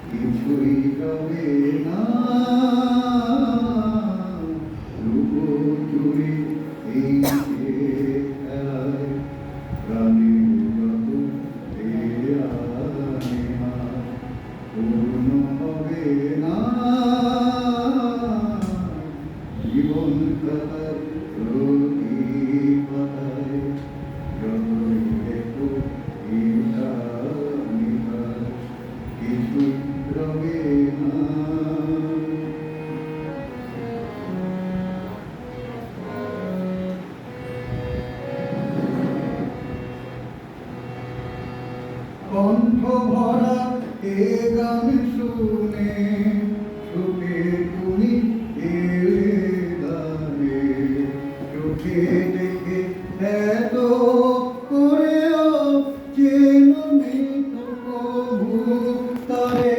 কিছুই রবে না লুকোচুরি এই খেলায় প্রাণীর যত পূর্ণ হবে না জীবন খাতার প্রতি পাতায় যতই দেখো কিছুই রবে না। কণ্ঠ ভরা এ গান শুনে সুখে তুমি এলে দাঁড়ে চোখে দেখে এত করেও চেননি তো কবু তারে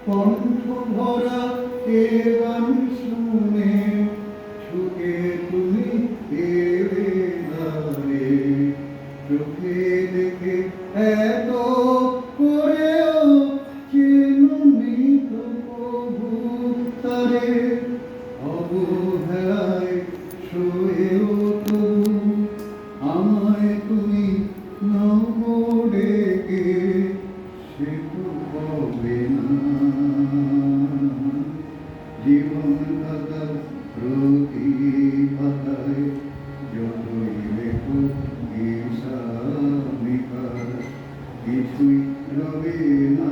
কণ্ঠ ভরা এ গান শুনে সুখে তুমি এলে দাঁড়ে চোখে দেখে এত করেও চেননি তো কবু তারে অবহেলায় শুয়েও তবু আমায় তুমি নও ডেকে সে তো হবে না জীবন খাতার প্রতি পাতায় যতই লেখো কিছুই রবে না।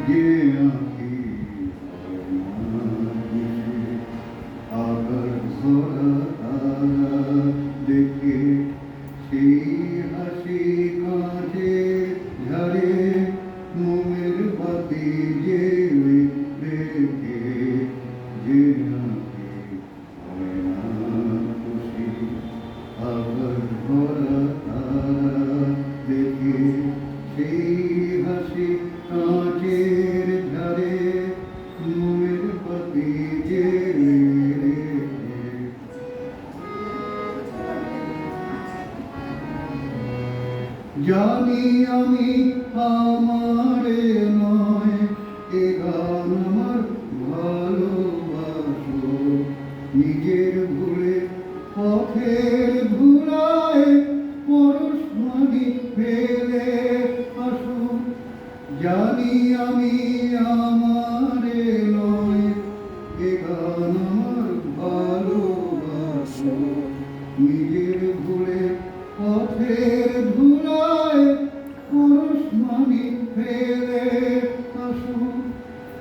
যে আঁকি আবার ভরা তারা দেখে সেই হাসি কাঁচে ঝাড়ে মোমের বাতি যে দেখে যে আঁকি হয় না খুশি আবার ভরা তারা দেখে সেই হাসি কাঁচের ঝাড়ে মোমের বাতি যে জানি আমি আমারে নয় এ গান আমার ভালোবাসো নিজের ভুলে পথের ধুলায় পরশমণি ফেলে আসো জানি আমি আমারে নয় এ গান আমার ভালোবাসো নিজের ভুলে পথের ধুলায় পরশমণি ফেলে আসো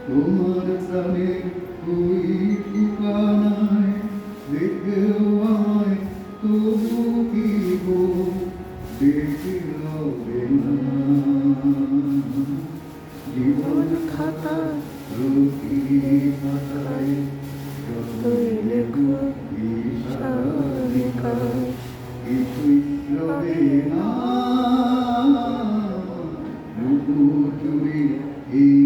তোমার প্রাণের ওই ঠিকানায় দেখেও আমায় তবু কি গো দেখে হবে না জীবন খাতা প্রতি পাতায় যতই লেখো কিছুই রবে না লুকোচুরি এই